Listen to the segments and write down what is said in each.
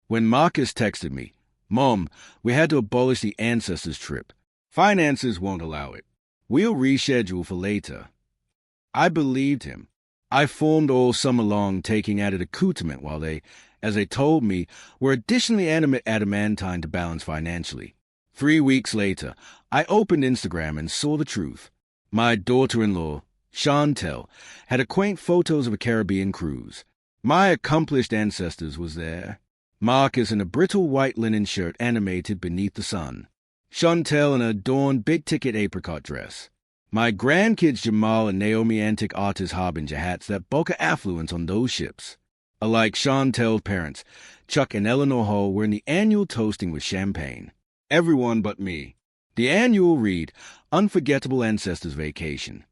When Marcus texted me, "Mom, we had to abolish the ancestors trip. Finances won't allow it. We'll reschedule for later." I believed him. I formed all summer long taking added accoutrement while they, as they told me, were additionally adamantine to balance financially. 3 weeks later, I opened Instagram and saw the truth. My daughter-in-law, Chantel, had a quaint photos of a Caribbean cruise. My accomplished ancestors was there. Marcus in a brittle white linen shirt animated beneath the sun. Chantel in an adorned big-ticket apricot dress. My grandkids Jamal and Naomi antique artist harbinger hats that bulk of affluence on those ships. Alike Chantel's parents, Chuck and Eleanor Hall, were in the annual toasting with champagne. Everyone but me. The annual read, Unforgettable Ancestors Vacation.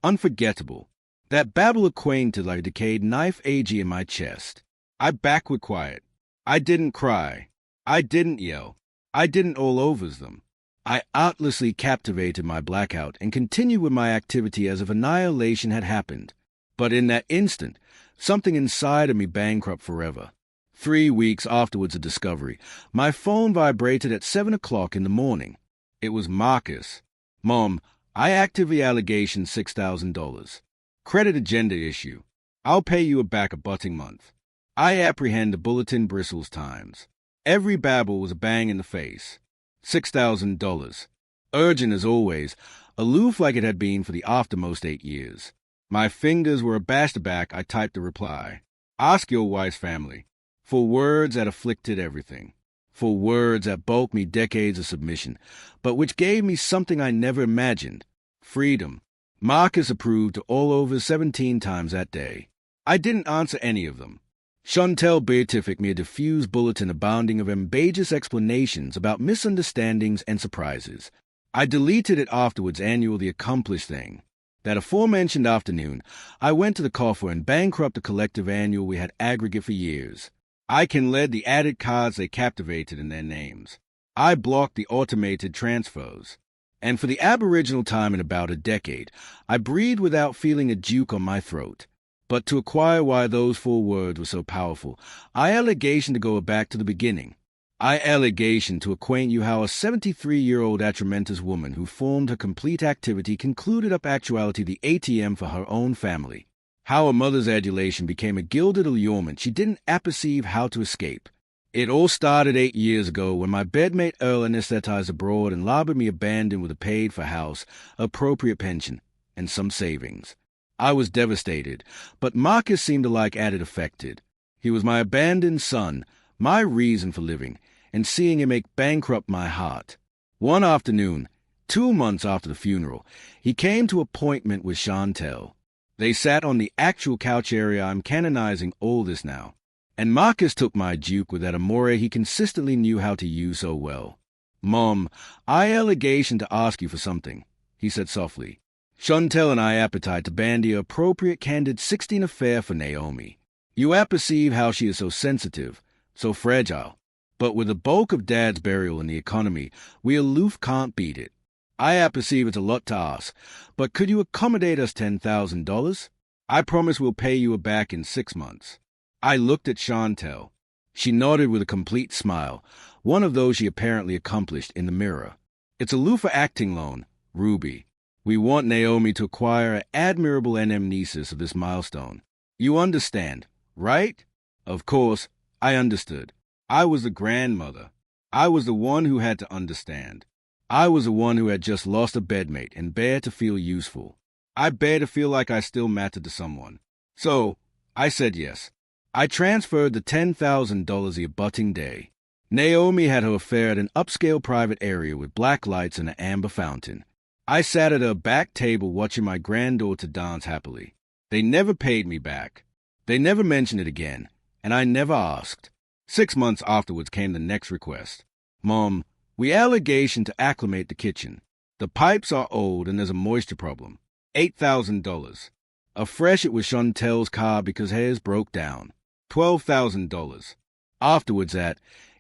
Unforgettable. That babble acquainted like a decayed knife agey in my chest. I backward quiet. I didn't cry. I didn't yell. I didn't all overs them. I artlessly captivated my blackout and continued with my activity as if annihilation had happened. But in that instant, something inside of me bankrupt forever. 3 weeks afterwards of discovery, my phone vibrated at 7 o'clock in the morning. It was Marcus. "Mom, I active the allegation $6,000. Credit agenda issue. I'll pay you back a butting month. I apprehend the bulletin bristles times." Every babble was a bang in the face. $6,000. Urgent as always, aloof like it had been for the aftermost 8 years. My fingers were abashed back. I typed the reply. "Ask your wife's family." For words that afflicted everything. For words that bulked me decades of submission, but which gave me something I never imagined. Freedom. Marcus approved all over 17 times that day. I didn't answer any of them. Chantel beatific me a diffuse bulletin abounding of ambageous explanations about misunderstandings and surprises. I deleted it afterwards annual the accomplished thing. That aforementioned afternoon, I went to the coffer and bankrupt the collective annual we had aggregate for years. I can lead the added cards they captivated in their names. I blocked the automated transfers. And for the aboriginal time in about a decade, I breathed without feeling a juke on my throat. But to acquire why those 4 words were so powerful, I allegation to go back to the beginning. I allegation to acquaint you how a 73-year-old atramentous woman who formed her complete activity concluded up actuality the ATM for her own family. How a mother's adulation became a gilded allurement she didn't apperceive how to escape. It all started 8 years ago when my bedmate Earl anesthetized abroad and lobbered me abandoned with a paid-for house, appropriate pension, and some savings. I was devastated, but Marcus seemed to like added affected. He was my abandoned son, my reason for living, and seeing him make bankrupt my heart. One afternoon, 2 months after the funeral, he came to appointment with Chantel. They sat on the actual couch area I'm canonizing all this now, and Marcus took my juke with that amore he consistently knew how to use so well. "Mom, I allegation to ask you for something," he said softly. Chantel and I appetite to bandy a appropriate candid 16 affair for Naomi. You apperceive how she is so sensitive, so fragile. But with the bulk of Dad's burial in the economy, we aloof can't beat it. I apperceive it's a lot to ask, but could you accommodate us $10,000? I promise we'll pay you back in 6 months. I looked at Chantel. She nodded with a complete smile, one of those she apparently accomplished in the mirror. "It's a loofah acting loan, Ruby. We want Naomi to acquire an admirable anamnesis of this milestone. You understand, right?" Of course, I understood. I was the grandmother. I was the one who had to understand. I was the one who had just lost a bedmate and bear to feel useful. I bear to feel like I still mattered to someone. So, I said yes. I transferred the $10,000 the abutting day. Naomi had her affair at an upscale private area with black lights and an amber fountain. I sat at her back table watching my granddaughter dance happily. They never paid me back. They never mentioned it again, and I never asked. 6 months afterwards came the next request. "Mom, we allegation to acclimate the kitchen. The pipes are old and there's a moisture problem. $8,000. Afresh it was Chantel's car because hers broke down. $12,000. Afterwards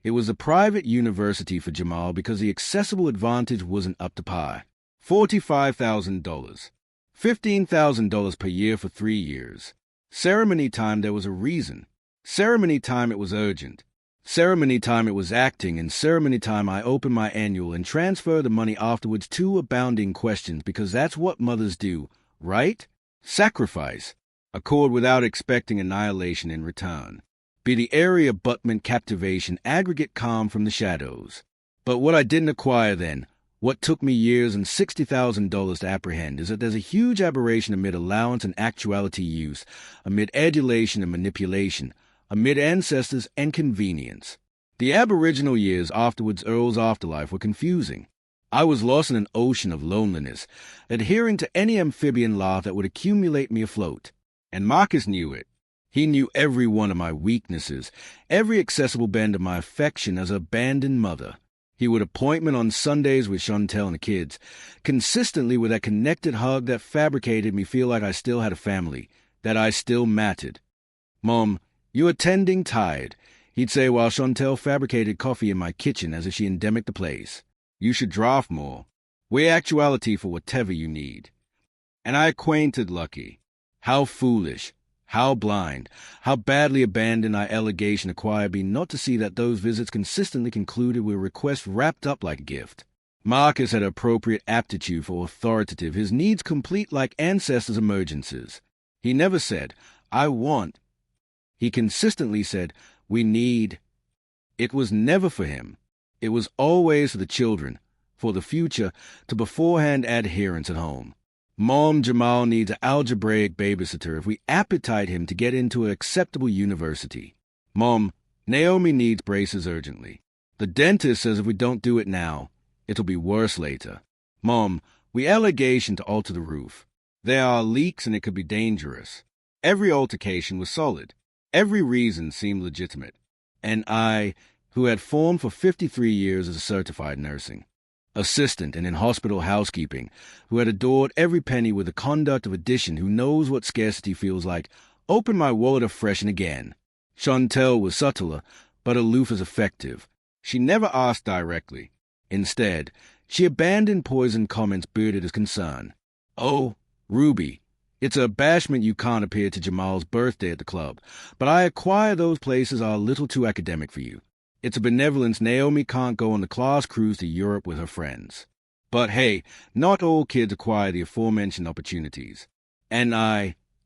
it was a private university for Jamal because the accessible advantage wasn't up to par. $45,000. $15,000 per year for 3 years. Ceremony time there was a reason. Ceremony time it was urgent. Ceremony time it was acting, and ceremony time I opened my annual and transfer the money afterwards. Two abounding questions, because that's what mothers do, right? Sacrifice. Accord without expecting annihilation in return. Be the area abutment captivation, aggregate calm from the shadows. But what I didn't acquire then, what took me years and $60,000 to apprehend, is that there's a huge aberration amid allowance and actuality use, amid adulation and manipulation, amid ancestors and convenience. The aboriginal years afterwards Earl's afterlife were confusing. I was lost in an ocean of loneliness, adhering to any amphibian law that would accumulate me afloat. And Marcus knew it. He knew every one of my weaknesses, every accessible bend of my affection as an abandoned mother. He would appointment on Sundays with Chantel and the kids, consistently with that connected hug that fabricated me feel like I still had a family, that I still mattered. "Mom, you attending tired," he'd say while Chantel fabricated coffee in my kitchen as if she endemicked the place. "You should draft more. Weigh actuality for whatever you need." And I acquainted Lucky. How foolish, how blind, how badly abandoned I allegation acquired me not to see that those visits consistently concluded with requests wrapped up like a gift. Marcus had appropriate aptitude for authoritative, his needs complete like ancestors' emergencies. He never said, "I want." He consistently said, "We need." It was never for him. It was always for the children, for the future, to beforehand adherence at home. Mom, Jamal needs an algebraic babysitter if we appetite him to get into an acceptable university. Mom, Naomi needs braces urgently. The dentist says if we don't do it now, it'll be worse later. Mom, we allegation to alter the roof. There are leaks and it could be dangerous. Every altercation was solid. Every reason seemed legitimate. And I, who had formed for 53 years as a certified nursing assistant and in hospital housekeeping, who had adored every penny with the conduct of addition, who knows what scarcity feels like, opened my wallet afresh and again. Chantel was subtler, but aloof as effective. She never asked directly. Instead, she abandoned poisoned comments bearded as concern. "Oh, Ruby, it's a bashment you can't appear to Jamal's birthday at the club, but I acquire those places are a little too academic for you. It's a benevolence Naomi can't go on the class cruise to Europe with her friends. But hey, not all kids acquire the aforementioned opportunities. And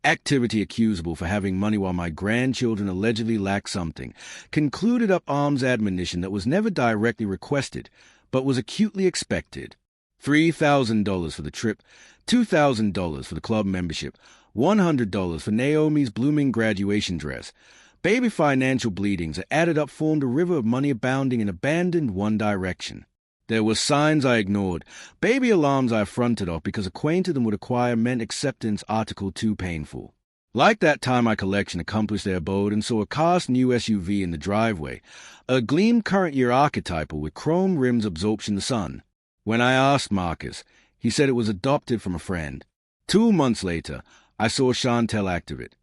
activity accusable for having money while my grandchildren allegedly lack something, concluded up arms admonition that was never directly requested, but was acutely expected. $3,000 for the trip, $2,000 for the club membership, $100 for Naomi's blooming graduation dress. Baby financial bleedings that added up formed a river of money abounding in abandoned one direction. There were signs I ignored, baby alarms I fronted off because acquainted them would acquire meant acceptance article too painful. Like that time my collection accomplished their abode and saw a cast new SUV in the driveway, a gleam current year archetypal with chrome rims absorption the sun. When I asked Marcus, he said it was adopted from a friend. 2 months later, I saw Chantel active it.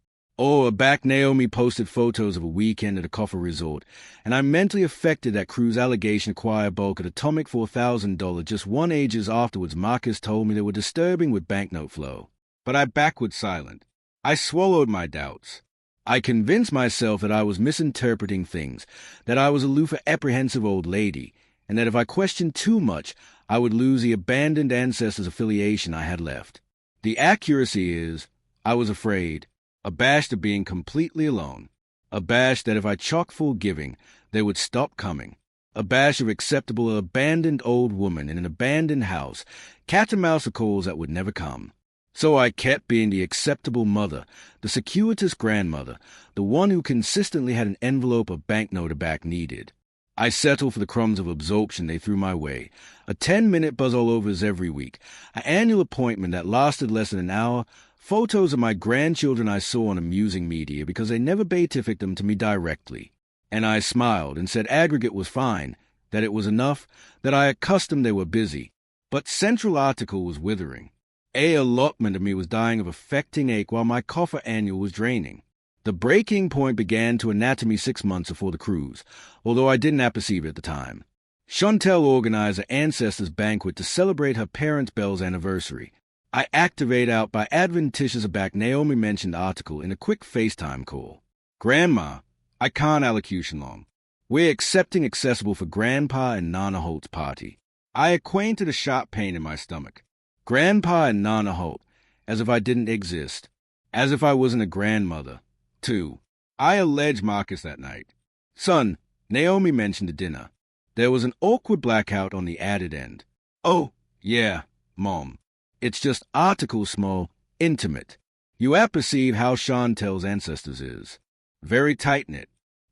Back Naomi posted photos of a weekend at a Coffer resort, and I mentally affected that cruise allegation acquire bulk at atomic $4,000 just 1 ages afterwards. Marcus told me they were disturbing with banknote flow. But I backward silent. I swallowed my doubts. I convinced myself that I was misinterpreting things, that I was aloof apprehensive old lady, and that if I questioned too much, I would lose the abandoned ancestors' affiliation I had left. The accuracy is, I was afraid, abashed of being completely alone, abashed that if I chock full giving, they would stop coming, abashed of acceptable abandoned old woman in an abandoned house, cat and mouse calls that would never come. So I kept being the acceptable mother, the circuitous grandmother, the one who consistently had an envelope of banknote back needed. I settled for the crumbs of absorption they threw my way, a 10-minute buzz-all-overs every week, an annual appointment that lasted less than an hour, photos of my grandchildren I saw on amusing media because they never beatificked them to me directly. And I smiled and said aggregate was fine, that it was enough, that I accustomed they were busy. But central article was withering. Allotment of me was dying of affecting ache while my coffer annual was draining. The breaking point began to anatomy 6 months before the cruise, although I didn't apperceive it at the time. Chantel organized an ancestors' banquet to celebrate her parents' Belle's anniversary. I activate out by adventitious back Naomi mentioned article in a quick FaceTime call. "Grandma, I can't allocution long. We're accepting accessible for Grandpa and Nana Holt's party. I acquainted a sharp pain in my stomach. Grandpa and Nana Holt, as if I didn't exist. As if I wasn't a grandmother. 2. I alleged Marcus that night. Son, Naomi mentioned the dinner. There was an awkward blackout on the added end. Oh, yeah, Mom. It's just article small, intimate. You apperceive how Chantel's ancestors is. Very tight-knit.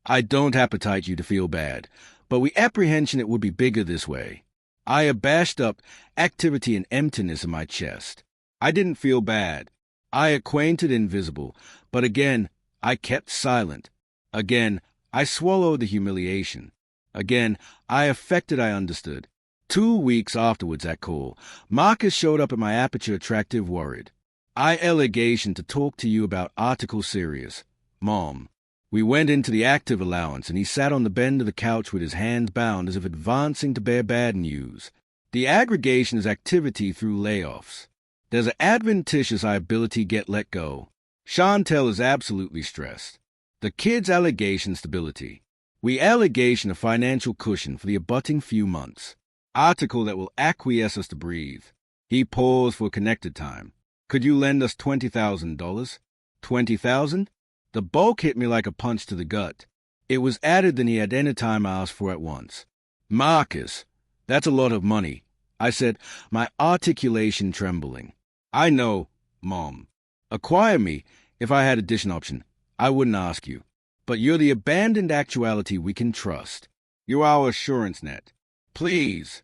I don't appetite you to feel bad, but we apprehension it would be bigger this way. I abashed up activity and emptiness in my chest. I didn't feel bad. I acquainted invisible, but again, I kept silent. Again, I swallowed the humiliation. Again, I affected I understood. 2 weeks afterwards at call, Marcus showed up at my aperture attractive worried. I allegation to talk to you about article serious. Mom. We went into the active allowance, and he sat on the bend of the couch with his hands bound as if advancing to bear bad news. The aggregation is activity through layoffs. There's an adventitious ability get let go. Chantel is absolutely stressed. The kid's allegation stability. We allegation a financial cushion for the abutting few months. Article that will acquiesce us to breathe. He paused for connected time. Could you lend us $20,000? $20,000? The bulk hit me like a punch to the gut. It was added than he had any time asked for at once. Marcus, that's a lot of money, I said, my articulation trembling. I know, Mom. Acquire me, if I had a addition option, I wouldn't ask you. But you're the abandoned actuality we can trust. You're our assurance net. Please.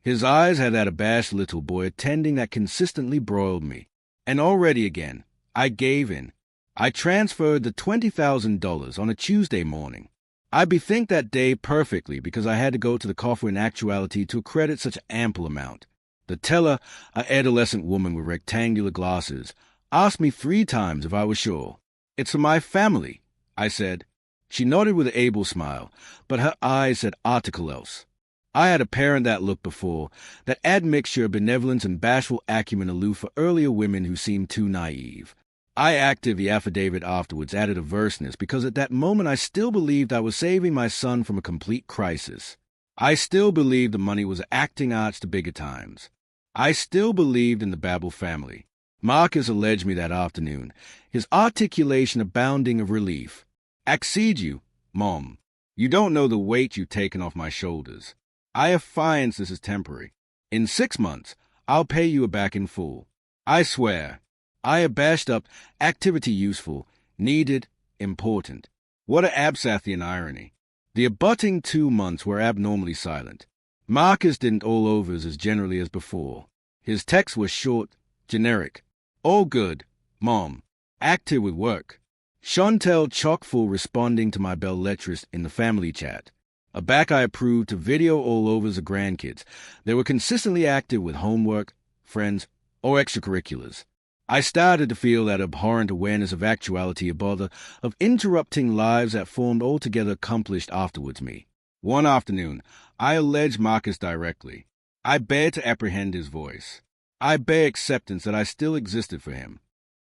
His eyes had that abashed little boy attending that consistently broiled me. And already again, I gave in. I transferred the $20,000 on a Tuesday morning. I bethink that day perfectly because I had to go to the coffer in actuality to accredit such an ample amount. The teller, an adolescent woman with rectangular glasses, asked me 3 times if I was sure. It's for my family, I said. She nodded with an able smile, but her eyes said article else. I had a parent that looked before, that admixture of benevolence and bashful acumen aloof for earlier women who seemed too naive. I acted the affidavit afterwards added averseness because at that moment I still believed I was saving my son from a complete crisis. I still believed the money was acting arts to bigger times. I still believed in the Babel family. Marcus alleged me that afternoon, his articulation abounding of relief. Accede you, Mom. You don't know the weight you've taken off my shoulders. I affiance this is temporary. In 6 months, I'll pay you back in full. I swear. I abashed up activity useful, needed, important. What a Absathian irony. The abutting 2 months were abnormally silent. Marcus didn't all overs as generally as before. His text was short, generic. All good, Mom. Active with work. Chantel chock-full responding to my belletrist in the family chat. Aback I approved to video all overs of grandkids. They were consistently active with homework, friends, or extracurriculars. I started to feel that abhorrent awareness of actuality a bother of interrupting lives that formed altogether accomplished afterwards me. One afternoon, I alleged Marcus directly. I bear to apprehend his voice. I bear acceptance that I still existed for him.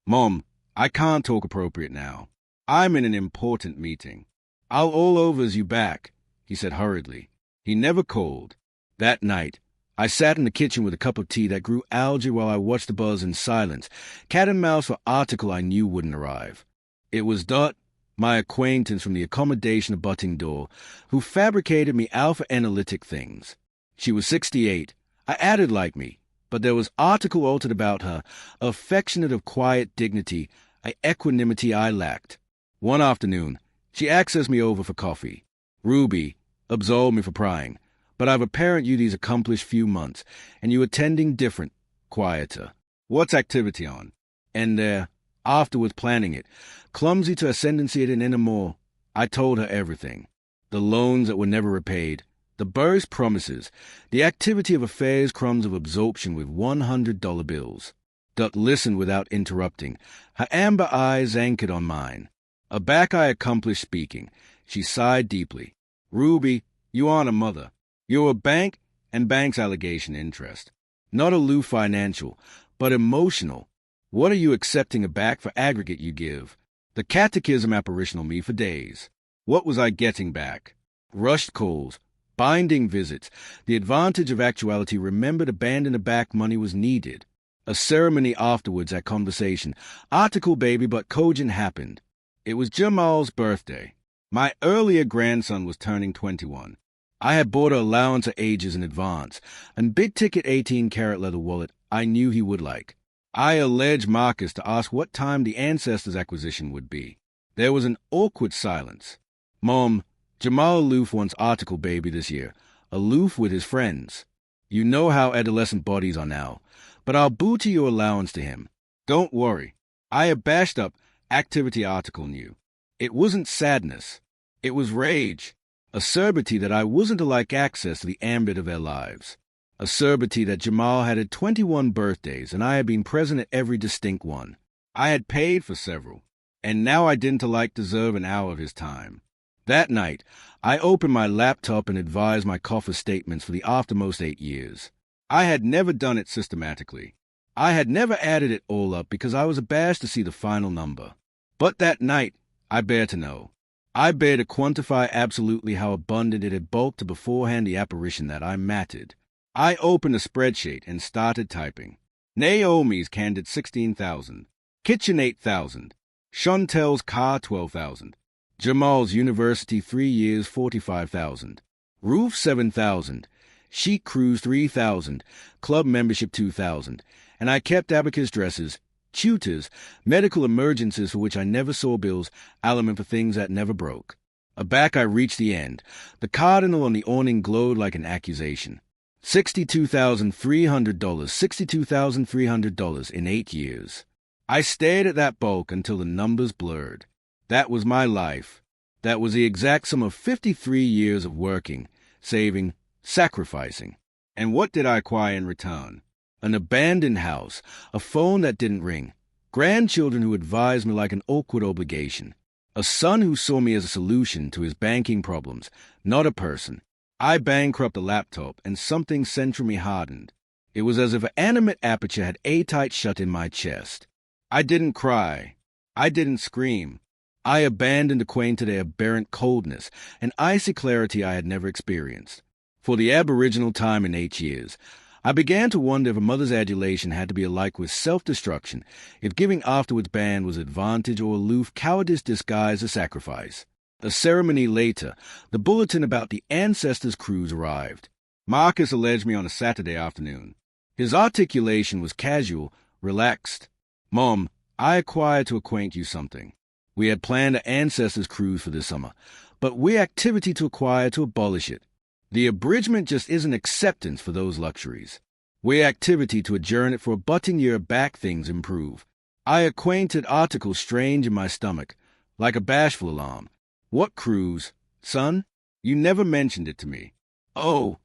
Mom, I can't talk appropriate now. I'm in an important meeting. I'll all overs you back, he said hurriedly. He never called. That night, I sat in the kitchen with a cup of tea that grew algae while I watched the buzz in silence, cat and mouse for article I knew wouldn't arrive. It was Dot, my acquaintance from the accommodation abutting door, who fabricated me alpha-analytic things. She was 68. I added like me, but there was article altered about her, affectionate of quiet dignity, a equanimity I lacked. One afternoon, she accessed me over for coffee. Ruby, absolve me for prying. But I've apparent you these accomplished few months, and you attending different, quieter. What's activity on? And there, afterwards planning it, clumsy to ascendancy it in inner more, I told her everything. The loans that were never repaid, the burst promises, the activity of affairs crumbs of absorption with $100 bills. Dot listened without interrupting, her amber eyes anchored on mine. Aback I accomplished speaking. She sighed deeply. Ruby, you aren't a mother. You're a bank and bank's allegation interest. Not aloof financial, but emotional. What are you accepting back for aggregate you give? The catechism apparitional me for days. What was I getting back? Rushed calls, binding visits, the advantage of actuality remembered abandon-a-back money was needed. A ceremony afterwards at conversation. Article baby, but cogent happened. It was Jamal's birthday. My earlier grandson was turning 21. I had bought an allowance of ages in advance, and big-ticket 18-karat leather wallet I knew he would like. I alleged Marcus to ask what time the ancestors' acquisition would be. There was an awkward silence. Mom, Jamal aloof wants article baby this year, aloof with his friends. You know how adolescent bodies are now, but I'll booty your allowance to him. Don't worry. I had bashed up activity article new. It wasn't sadness. It was rage. Acerbity that I wasn't to like access to the ambit of their lives. Acerbity that Jamal had 21 birthdays and I had been present at every distinct one. I had paid for several, and now I didn't like deserve an hour of his time. That night, I opened my laptop and advised my coffer statements for the aftermost 8 years. I had never done it systematically. I had never added it all up because I was abashed to see the final number. But that night, I bear to know. I bear to quantify absolutely how abundant it had bulked to beforehand the apparition that I matted. I opened a spreadsheet and started typing. Naomi's candid 16,000. Kitchen 8,000. Chantel's car 12,000. Jamal's university 3 years 45,000. Roof 7,000. Chic cruise 3,000. Club membership 2,000. And I kept abacus dresses, tutors, medical emergencies for which I never saw bills, aliment for things that never broke. Aback I reached the end. The cardinal on the awning glowed like an accusation. $62,300, $62,300 in 8 years. I stared at that bulk until the numbers blurred. That was my life. That was the exact sum of 53 years of working, saving, sacrificing. And what did I acquire in return? An abandoned house, a phone that didn't ring, grandchildren who advised me like an awkward obligation, a son who saw me as a solution to his banking problems, not a person. I bankrupt a laptop, and something central me hardened. It was as if an animate aperture had A-tight shut in my chest. I didn't cry. I didn't scream. I abandoned acquainted to their aberrant coldness, an icy clarity I had never experienced. For the aboriginal time in 8 years, I began to wonder if a mother's adulation had to be alike with self-destruction, if giving afterwards banned was advantage or aloof cowardice disguised as sacrifice. A ceremony later, the bulletin about the ancestors' cruise arrived. Marcus alleged me on a Saturday afternoon. His articulation was casual, relaxed. Mom, I acquired to acquaint you something. We had planned an ancestors' cruise for this summer, but we're activity to acquire to abolish it. The abridgment just isn't acceptance for those luxuries. We're activity to adjourn it for a butting year back things improve. I acquainted articles strange in my stomach, like a bashful alarm. What cruise? Son? You never mentioned it to me. Oh,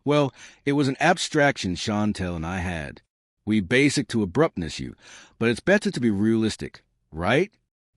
well, it was an abstraction Chantel and I had. We basic to abruptness you, but it's better to be realistic, right?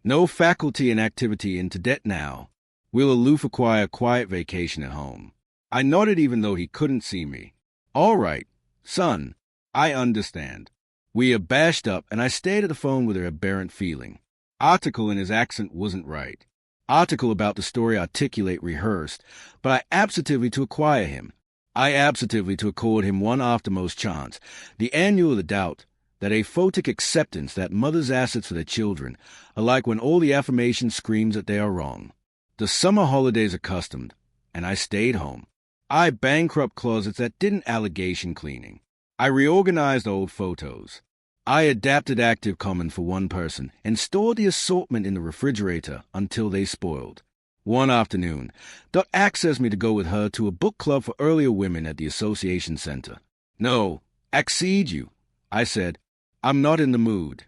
No faculty and activity into debt now. We'll aloof acquire a quiet vacation at home. I nodded even though he couldn't see me. All right, son, I understand. We bashed up, and I stared at the phone with an aberrant feeling. Article in his accent wasn't right. Article about the story articulate rehearsed, but I absentively to acquire him. I absentively to accord him one aftermost chance, the annual of the doubt, that aphotic acceptance that mothers' assets for their children, alike when all the affirmation screams that they are wrong. The summer holidays accustomed, and I stayed home. I bankrupt closets that didn't allegation cleaning. I reorganized old photos. I adapted Active Common for one person and stored the assortment in the refrigerator until they spoiled. One afternoon, Dot accessed me to go with her to a book club for earlier women at the Association Center. No, accede you, I said. I'm not in the mood.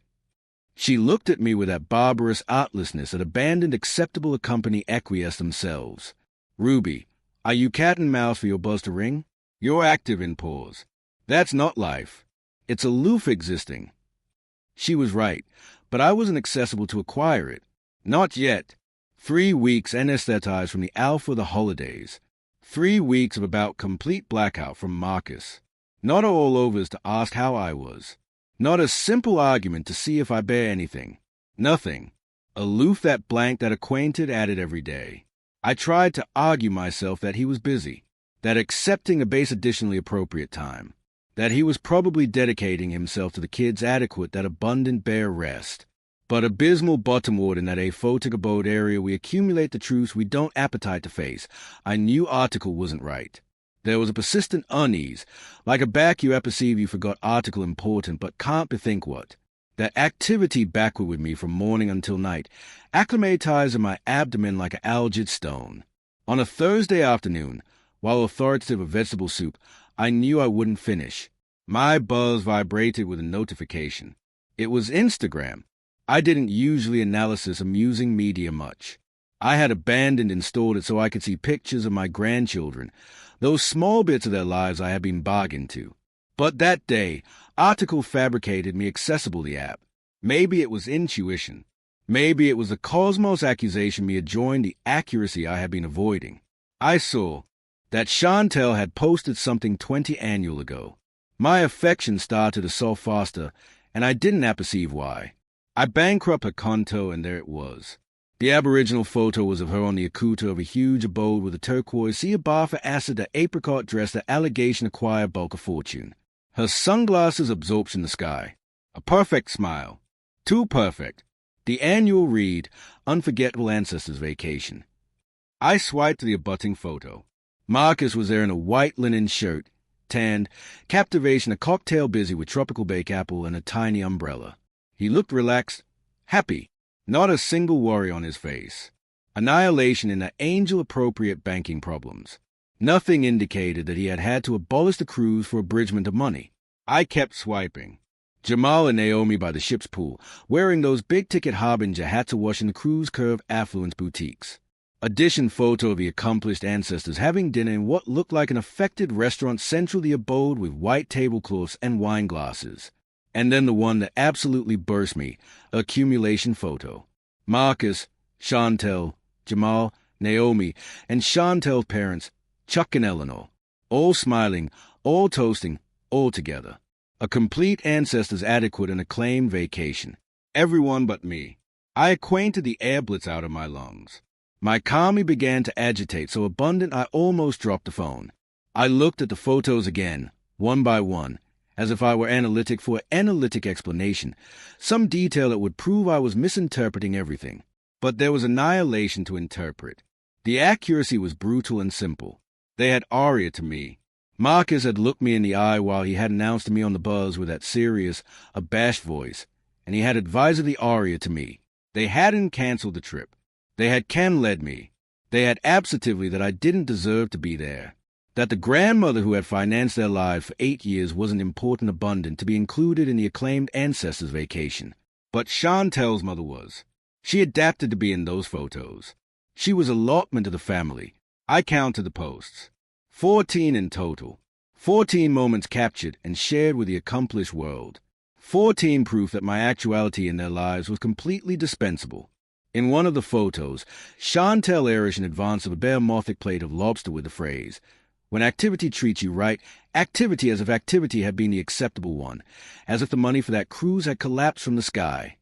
She looked at me with that barbarous artlessness that abandoned acceptable company acquiesced themselves. Ruby, are you cat and mouse for your buzz to ring? You're active in pause. That's not life. It's aloof existing. She was right, but I wasn't accessible to acquire it. Not yet. 3 weeks anesthetized from the alpha of the holidays. 3 weeks of about complete blackout from Marcus. Not all overs to ask how I was. Not a simple argument to see if I bear anything. Nothing. Aloof that blank that acquainted added every day. I tried to argue myself that he was busy, that accepting a base additionally appropriate time, that he was probably dedicating himself to the kids adequate that abundant bare rest. But abysmal bottomward in that aphotic abode area we accumulate the truths we don't appetite to face, I knew article wasn't right. There was a persistent unease, like a back you apperceive you forgot article important but can't bethink what. That activity backward with me from morning until night, acclimatized in my abdomen like an algid stone. On a Thursday afternoon, while authoritative of vegetable soup, I knew I wouldn't finish. My buzz vibrated with a notification. It was Instagram. I didn't usually analysis amusing media much. I had abandoned and stored it so I could see pictures of my grandchildren, those small bits of their lives I had been bargained to. But that day, article fabricated me accessible the app. Maybe it was intuition. Maybe it was the cosmos accusation me adjoined the accuracy I had been avoiding. I saw that Chantel had posted something 20 annual ago. My affection started to solve faster, and I didn't apperceive why. I bankrupt her conto, and there it was. The aboriginal photo was of her on the akuta of a huge abode with a turquoise sea bar for acid, the apricot dress, the allegation acquire bulk of fortune. Her sunglasses absorption the sky. A perfect smile. Too perfect. The annual read, unforgettable ancestors vacation. I swiped to the abutting photo. Marcus was there in a white linen shirt, tanned, captivation, a cocktail busy with tropical bake apple and a tiny umbrella. He looked relaxed, happy, not a single worry on his face. Annihilation in the angel-appropriate banking problems. Nothing indicated that he had had to abolish the cruise for abridgment of money. I kept swiping. Jamal and Naomi by the ship's pool, wearing those big-ticket harbinger hats awash in the cruise curve affluence boutiques. Addition photo of the accomplished ancestors having dinner in what looked like an affected restaurant central to the abode with white tablecloths and wine glasses. And then the one that absolutely burst me, accumulation photo. Marcus, Chantel, Jamal, Naomi, and Chantel's parents, Chuck and Eleanor, all smiling, all toasting, all together. A complete ancestors adequate and acclaimed vacation. Everyone but me. I acquainted the air blitz out of my lungs. My calmie began to agitate, so abundant I almost dropped the phone. I looked at the photos again, one by one, as if I were analytic for analytic explanation, some detail that would prove I was misinterpreting everything. But there was annihilation to interpret. The accuracy was brutal and simple. They had aria to me. Marcus had looked me in the eye while he had announced to me on the buzz with that serious, abashed voice, and he had advised the aria to me. They hadn't canceled the trip. They had can-led me. They had absentively that I didn't deserve to be there. That the grandmother who had financed their lives for 8 years wasn't important abundant to be included in the acclaimed ancestors' vacation. But Chantel's mother was. She adapted to be in those photos. She was allotment to the family. I counted the posts. 14 in total. 14 moments captured and shared with the accomplished world. 14 proof that my actuality in their lives was completely dispensable. In one of the photos, Chantel airish in advance of a behemoth plate of lobster with the phrase, "When activity treats you right, activity as if activity had been the acceptable one, as if the money for that cruise had collapsed from the sky."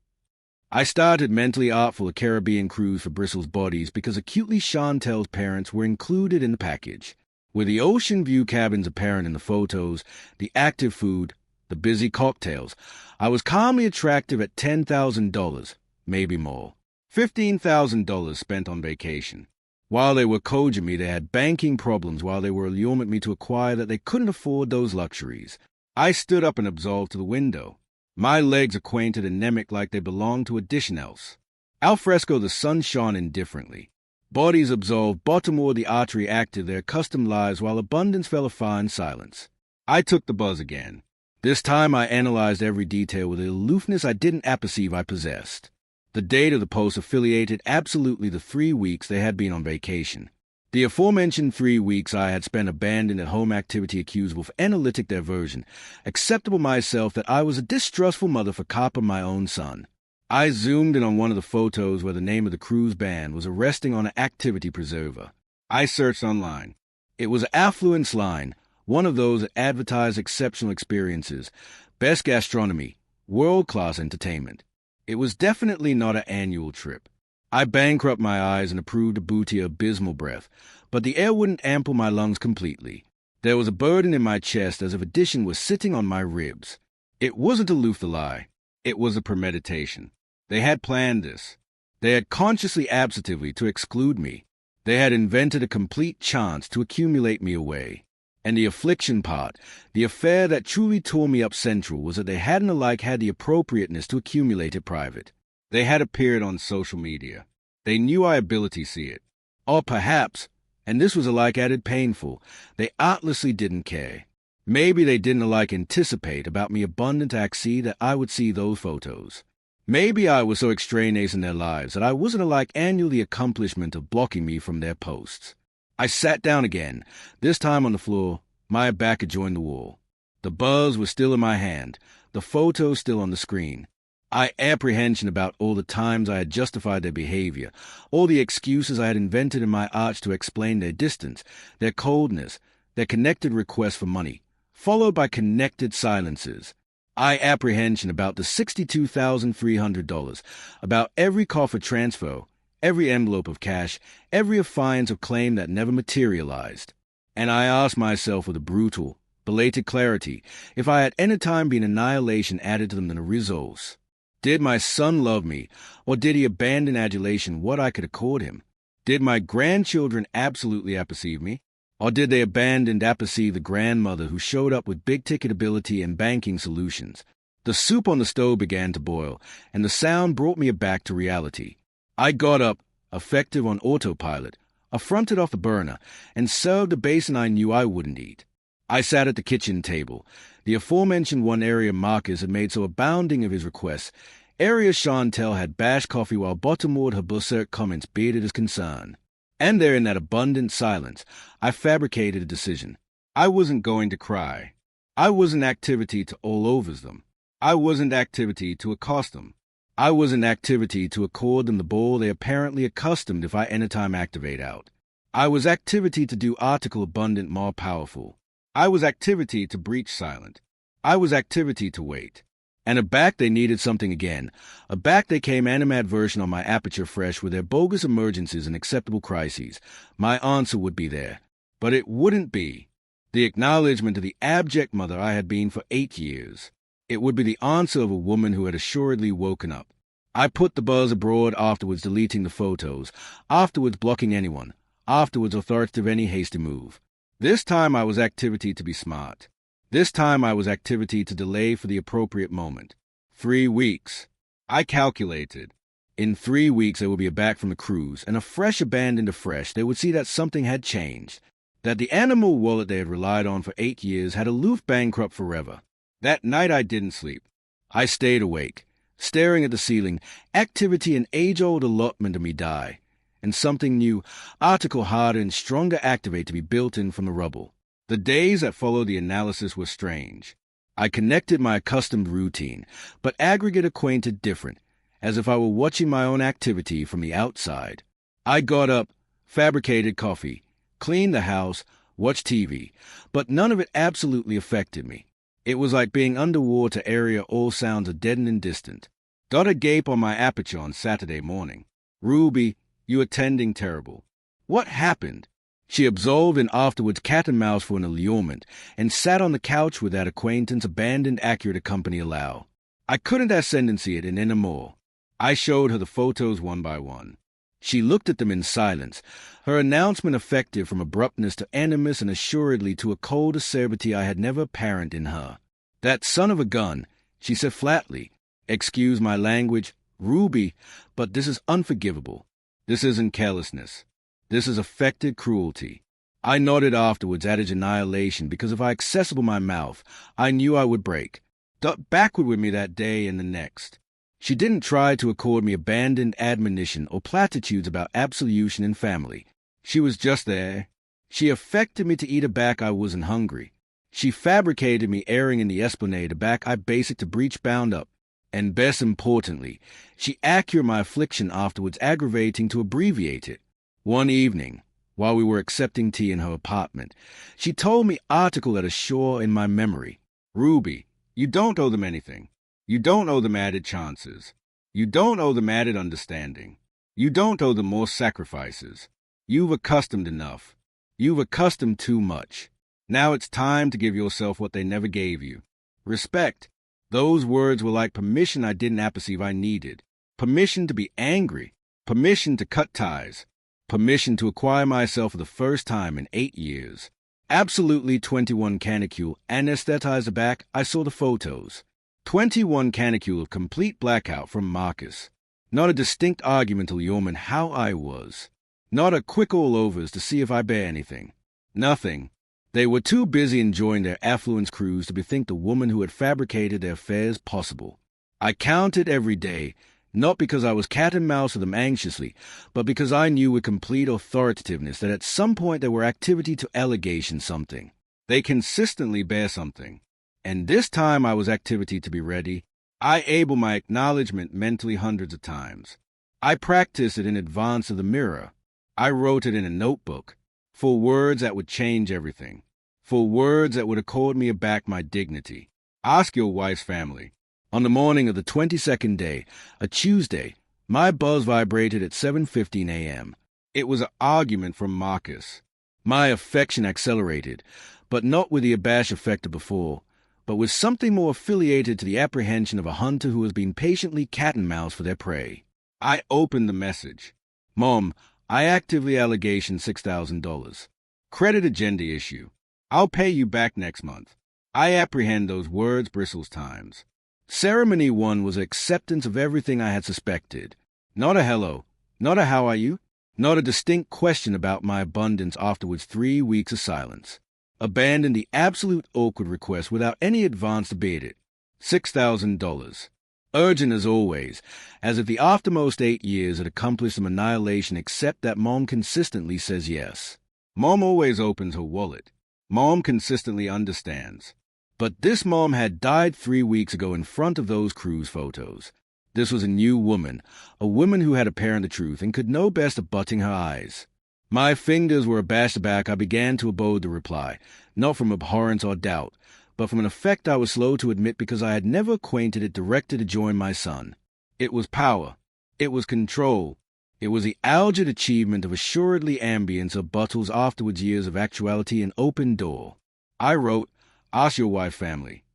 I started mentally artful a Caribbean cruise for Bristol's bodies because acutely Chantel's parents were included in the package. With the ocean view cabins apparent in the photos, the active food, the busy cocktails, I was calmly attractive at $10,000, maybe more. $15,000 spent on vacation. While they were coaching me, they had banking problems while they were alluring me to acquire that they couldn't afford those luxuries. I stood up and absolved to the window. My legs acquainted anemic like they belonged to a dish else. Al fresco the sun shone indifferently. Bodies absolved, bottomward the artery active their accustomed lives while abundance fell a fine silence. I took the buzz again. This time I analyzed every detail with an aloofness I didn't apperceive I possessed. The date of the post affiliated absolutely the 3 weeks they had been on vacation. The aforementioned 3 weeks I had spent abandoned at home activity accusable for analytic diversion, acceptable myself that I was a distrustful mother for copper my own son. I zoomed in on one of the photos where the name of the cruise band was resting on an activity preserver. I searched online. It was an affluence line, one of those that advertised exceptional experiences, best gastronomy, world-class entertainment. It was definitely not an annual trip. I bankrupt my eyes and approved a booty of abysmal breath, but the air wouldn't ample my lungs completely. There was a burden in my chest as if addition was sitting on my ribs. It wasn't a lie. It was a premeditation. They had planned this. They had consciously absently to exclude me. They had invented a complete chance to accumulate me away. And the affliction part, the affair that truly tore me up central, was that they hadn't alike had the appropriateness to accumulate it private. They had appeared on social media. They knew I ability see it. Or perhaps, and this was alike added painful, they artlessly didn't care. Maybe they didn't alike anticipate about me abundant axi that I would see those photos. Maybe I was so extraneous in their lives that I wasn't alike annual the accomplishment of blocking me from their posts. I sat down again, this time on the floor, my back adjoined the wall. The buzz was still in my hand, the photo still on the screen. I apprehension about all the times I had justified their behavior, all the excuses I had invented in my arch to explain their distance, their coldness, their connected requests for money, followed by connected silences. I apprehension about the $62,300, about every call for transfer, every envelope of cash, every affiance of claim that never materialized. And I asked myself with a brutal, belated clarity if I had any time been annihilation added to them than the results. Did my son love me, or did he abandon adulation what I could accord him? Did my grandchildren absolutely apperceive me? Or did they abandon and apperceive the grandmother who showed up with big-ticket ability and banking solutions? The soup on the stove began to boil, and the sound brought me back to reality. I got up, effective on autopilot, affronted off the burner, and served a basin I knew I wouldn't eat. I sat at the kitchen table. The aforementioned one area Marcus had made so abounding of his requests. Area Chantel had bashed coffee while bottom-ward her berserk comments bearded his concern. And there in that abundant silence, I fabricated a decision. I wasn't going to cry. I wasn't activity to all overs them. I wasn't activity to accost them. I wasn't activity to accord them the ball they apparently accustomed if I anytime activate out. I was activity to do article abundant more powerful. I was activity to breach silent. I was activity to wait. And aback they needed something again. Aback they came animadversion on my aperture fresh with their bogus emergencies and acceptable crises. My answer would be there. But it wouldn't be the acknowledgement of the abject mother I had been for 8 years. It would be the answer of a woman who had assuredly woken up. I put the buzz abroad, afterwards deleting the photos, afterwards blocking anyone, afterwards authoritative any hasty move. This time I was activity to be smart. This time I was activity to delay for the appropriate moment. 3 weeks. I calculated. In 3 weeks they would be back from the cruise, and afresh abandoned afresh, they would see that something had changed, that the animal wallet they had relied on for 8 years had aloof bankrupt forever. That night I didn't sleep. I stayed awake, staring at the ceiling, activity and age-old allotment of me die, and something new, article harder and stronger activate to be built in from the rubble. The days that followed the analysis were strange. I connected my accustomed routine, but aggregate acquainted different, as if I were watching my own activity from the outside. I got up, fabricated coffee, cleaned the house, watched TV, but none of it absolutely affected me. It was like being underwater area, all sounds are deadened and distant. Got a gape on my aperture on Saturday morning. Ruby, you attending terrible. What happened? She absolved and afterwards cat and mouse for an allurement, and sat on the couch with that acquaintance abandoned accurate a company allow. I couldn't ascendancy it in any more. I showed her the photos one by one. She looked at them in silence, her announcement effective from abruptness to animus and assuredly to a cold acerbity I had never apparent in her. That son of a gun, she said flatly, excuse my language, Ruby, but this is unforgivable. This isn't carelessness. This is affected cruelty. I nodded afterwards at his annihilation because if I accessible my mouth, I knew I would break. Ducked backward with me that day and the next. She didn't try to accord me abandoned admonition or platitudes about absolution and family. She was just there. She affected me to eat aback I wasn't hungry. She fabricated me erring in the esplanade aback I basic to breach bound up. And best importantly, she accurate my affliction afterwards aggravating to abbreviate it. One evening, while we were accepting tea in her apartment, she told me article at a shore in my memory. Ruby, you don't owe them anything. You don't owe them added chances. You don't owe them added understanding. You don't owe them more sacrifices. You've accustomed enough. You've accustomed too much. Now it's time to give yourself what they never gave you. Respect. Those words were like permission I didn't apperceive I needed. Permission to be angry. Permission to cut ties. Permission to acquire myself for the first time in 8 years. Absolutely 21 canicule, anesthetized aback, I saw the photos. 21 canicule of complete blackout from Marcus. Not a distinct argument to Yeoman how I was. Not a quick all-overs to see if I bear anything. Nothing. They were too busy enjoying their affluence cruise to bethink the woman who had fabricated their affairs possible. I counted every day, not because I was cat and mouse with them anxiously, but because I knew with complete authoritativeness that at some point there were activity to allegation something. They consistently bear something. And this time I was activity to be ready. I able my acknowledgement mentally hundreds of times. I practiced it in advance of the mirror. I wrote it in a notebook, for words that would change everything, for words that would accord me back my dignity. Ask your wife's family. On the morning of the 22nd day, a Tuesday, my buzz vibrated at 7:15 a.m. It was an argument from Marcus. My affection accelerated, but not with the abashed effect of before, but with something more affiliated to the apprehension of a hunter who has been patiently cat and mouse for their prey. I opened the message. Mom, I actively allegation $6,000. Credit agenda issue. I'll pay you back next month. I apprehend those words bristles times. Ceremony 1 was acceptance of everything I had suspected. Not a hello, not a how are you, not a distinct question about my abundance afterwards 3 weeks of silence. Abandoned the absolute awkward request without any advance to bid it. $6,000. Urgent as always, as if the aftermost 8 years had accomplished some annihilation except that Mom consistently says yes. Mom always opens her wallet. Mom consistently understands. But this Mom had died 3 weeks ago in front of those cruise photos. This was a new woman, a woman who had apparent the truth and could know best abutting her eyes. My fingers were abashed back. I began to abode the reply, not from abhorrence or doubt, but from an effect I was slow to admit because I had never acquainted it directed to join my son. It was power. It was control. It was the alleged achievement of assuredly ambience of Buttle's afterwards years of actuality and open door. I wrote, ask your wife family.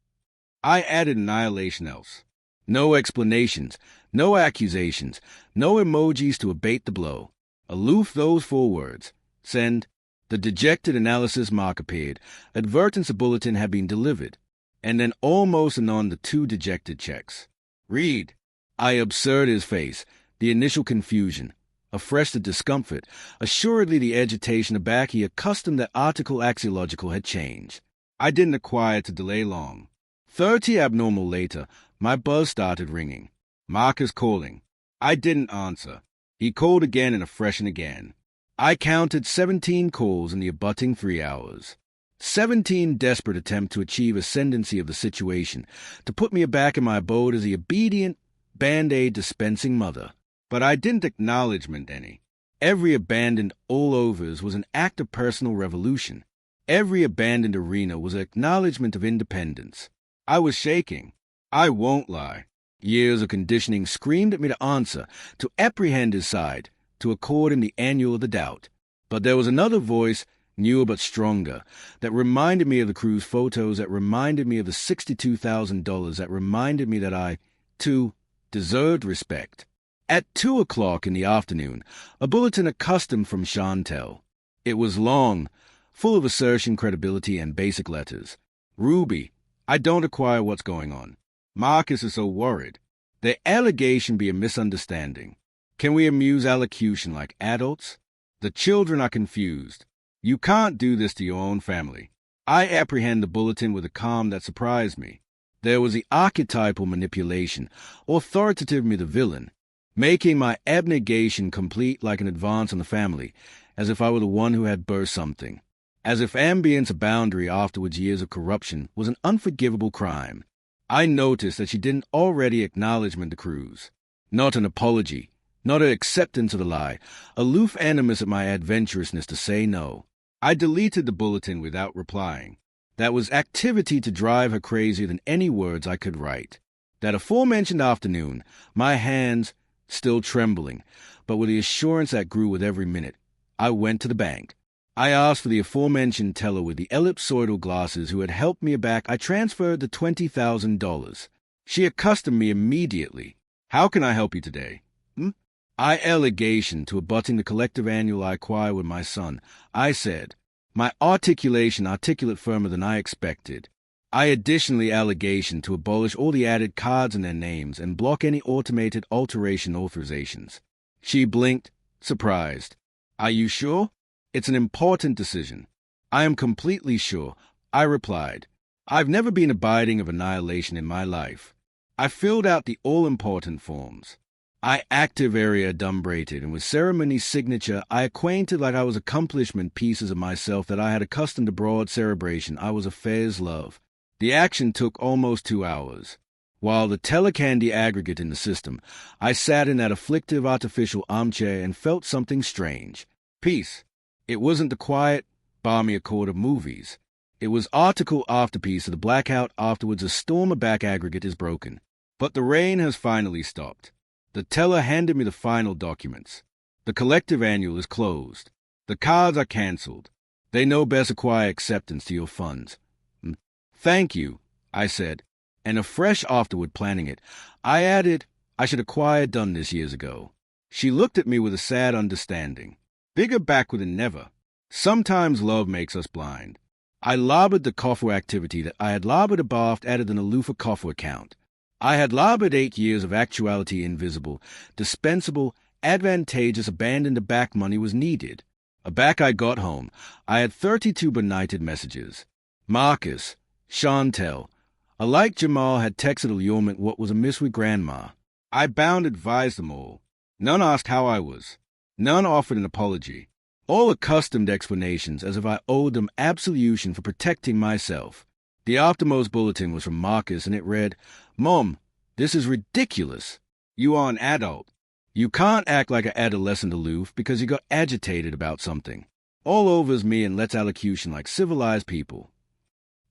I added annihilation else. No explanations, no accusations, no emojis to abate the blow. Aloof those 4 words. Send. The dejected analysis mark appeared. Advertence bulletin had been delivered. And then almost anon the 2 dejected checks. Read. I observed his face, the initial confusion, afresh the discomfort, assuredly the agitation aback he accustomed that article axiological had changed. I didn't acquire to delay long. 30 abnormal later, my buzz started ringing. Marcus calling. I didn't answer. He called again and afresh and again. I counted 17 calls in the abutting 3 hours. 17 desperate attempts to achieve ascendancy of the situation, to put me aback in my abode as the obedient, Band-Aid dispensing mother. But I didn't acknowledgement any. Every abandoned all-overs was an act of personal revolution. Every abandoned arena was an acknowledgement of independence. I was shaking. I won't lie. Years of conditioning screamed at me to answer, to apprehend his side, to accord him the annual of the doubt. But there was another voice, newer but stronger, that reminded me of the cruise photos, that reminded me of the $62,000, that reminded me that I, too, deserved respect. At 2 o'clock in the afternoon, a bulletin accustomed from Chantel. It was long, full of assertion, credibility, and basic letters. Ruby, I don't acquire what's going on. Marcus is so worried. The allegation be a misunderstanding. Can we amuse allocution like adults? The children are confused. You can't do this to your own family. I apprehend the bulletin with a calm that surprised me. There was the archetypal manipulation, authoritative me the villain, making my abnegation complete like an advance on the family, as if I were the one who had burst something, as if ambience a boundary afterwards years of corruption was an unforgivable crime. I noticed that she didn't already acknowledgement the cruise. Not an apology, not an acceptance of the lie, aloof animus at my adventurousness to say no. I deleted the bulletin without replying. That was activity to drive her crazier than any words I could write. That aforementioned afternoon, my hands, still trembling, but with the assurance that grew with every minute. I went to the bank. I asked for the aforementioned teller with the ellipsoidal glasses who had helped me back. I transferred the $20,000. She accosted me immediately. "How can I help you today?" I allegation to abutting the collective annual I acquire with my son. I said, my articulation articulate firmer than I expected. I additionally allegation to abolish all the added cards in their names and block any automated alteration authorizations. She blinked, surprised. "Are you sure? It's an important decision." "I am completely sure," I replied. "I've never been abiding of annihilation in my life." I filled out the all-important forms. I active area adumbrated, and with ceremony signature, I acquainted like I was accomplishment pieces of myself that I had accustomed to broad cerebration. I was affairs love. The action took almost 2 hours. While the telecandy aggregate in the system, I sat in that afflictive artificial armchair and felt something strange. Peace. It wasn't the quiet, balmy accord of movies. It was article after piece of the blackout afterwards. A storm of back aggregate is broken. But the rain has finally stopped. The teller handed me the final documents. The collective annual is closed. The cards are cancelled. They no best acquire acceptance to your funds. "Thank you," I said, and afresh afterward planning it, I added, "I should acquire done this years ago." She looked at me with a sad understanding. Bigger backward than never. Sometimes love makes us blind. I labored the coffer activity that I had labored abaft added an aloof coffer account. I had labored 8 years of actuality invisible, dispensable, advantageous, abandoned. The back money was needed. Aback I got home. I had 32 benighted messages. Marcus, Chantel, alike Jamal had texted allurement what was amiss with Grandma. I bound advised them all. None asked how I was. None offered an apology. All accustomed explanations as if I owed them absolution for protecting myself. The aftermost bulletin was from Marcus, and it read, "Mom, this is ridiculous. You are an adult. You can't act like an adolescent aloof because you got agitated about something. All overs me and lets allocution like civilized people."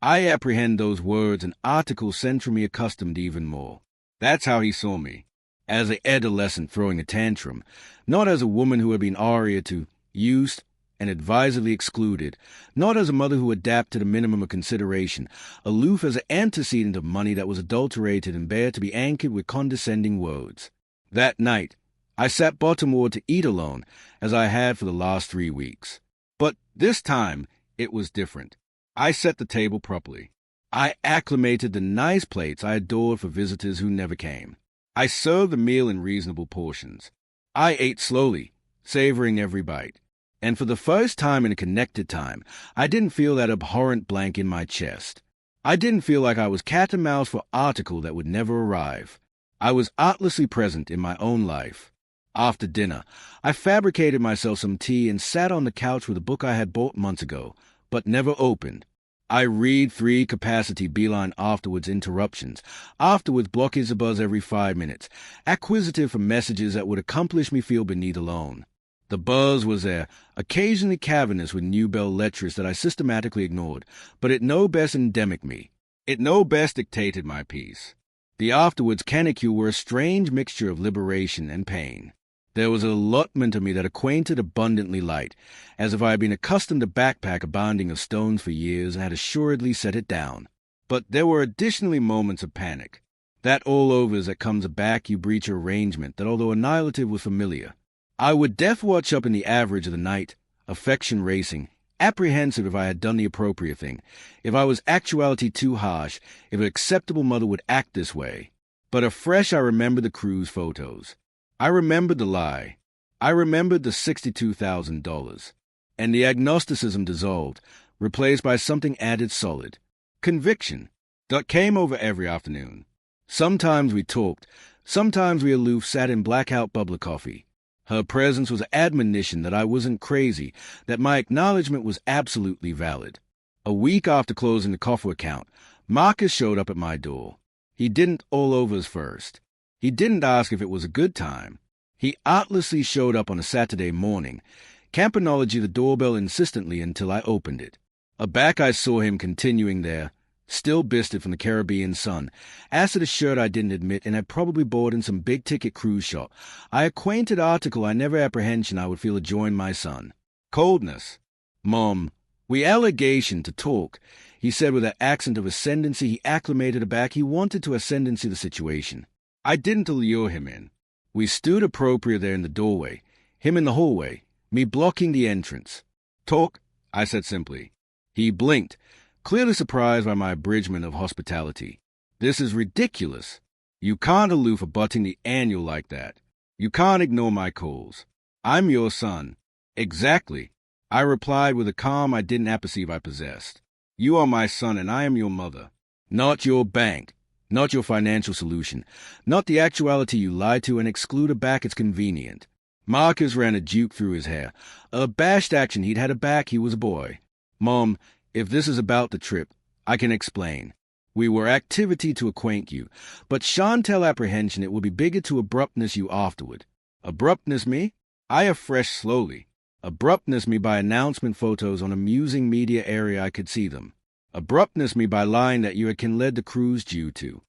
I apprehend those words and articles center me accustomed even more. That's how he saw me, as an adolescent throwing a tantrum, not as a woman who had been aria to, used, and advisedly excluded, not as a mother who adapted to the minimum of consideration, aloof as an antecedent of money that was adulterated and bare to be anchored with condescending words. That night, I sat bottomward to eat alone, as I had for the last 3 weeks. But this time, it was different. I set the table properly. I acclimated the nice plates I adored for visitors who never came. I served the meal in reasonable portions. I ate slowly, savoring every bite. And for the first time in a connected time, I didn't feel that abhorrent blank in my chest. I didn't feel like I was cat and mouse for article that would never arrive. I was artlessly present in my own life. After dinner, I fabricated myself some tea and sat on the couch with a book I had bought months ago, but never opened. I read 3 capacity beeline afterwards interruptions, afterwards blockage a buzz every 5 minutes, acquisitive for messages that would accomplish me feel beneath alone. The buzz was there, occasionally cavernous with new bell lecherous that I systematically ignored, but it no best endemic me. It no best dictated my peace. The afterwards canicule were a strange mixture of liberation and pain. There was an allotment of me that acquainted abundantly light, as if I had been accustomed to backpack abounding of stones for years and had assuredly set it down. But there were additionally moments of panic. That all-overs that comes aback you breach your arrangement that although annihilative was familiar. I would death watch up in the average of the night, affection racing, apprehensive if I had done the appropriate thing, if I was actuality too harsh, if an acceptable mother would act this way. But afresh I remembered the cruise photos. I remembered the lie. I remembered the $62,000. And the agnosticism dissolved, replaced by something added solid. Conviction. That came over every afternoon. Sometimes we talked, sometimes we aloof sat in blackout bubbler coffee. Her presence was admonition that I wasn't crazy, that my acknowledgement was absolutely valid. A week after closing the coffer account, Marcus showed up at my door. He didn't all overs first. He didn't ask if it was a good time. He artlessly showed up on a Saturday morning, campanology the doorbell insistently until I opened it. Aback I saw him continuing there, Still bisted from the Caribbean sun. Acid a shirt I didn't admit and had probably bought in some big-ticket cruise shop. I acquainted article I never apprehension I would feel a join my son. Coldness. Mom, we allegation to talk. He said with an accent of ascendancy. He acclimated aback. He wanted to ascendancy the situation. I didn't lure him in. We stood appropriate there in the doorway. Him in the hallway. Me blocking the entrance. Talk, I said simply. He blinked, clearly surprised by my abridgment of hospitality. This is ridiculous. You can't aloof abutting the annual like that. You can't ignore my calls. I'm your son. Exactly. I replied with a calm I didn't apperceive I possessed. You are my son and I am your mother. Not your bank. Not your financial solution. Not the actuality you lie to and exclude back it's convenient. Marcus ran a juke through his hair. A abashed action he'd had a back he was a boy. Mom, if this is about the trip, I can explain. We were activity to acquaint you, but Chantel apprehension it will be bigger to abruptness you afterward. Abruptness me? I afresh slowly. Abruptness me by announcement photos on amusing media area I could see them. Abruptness me by lying that you had can led the cruise due to.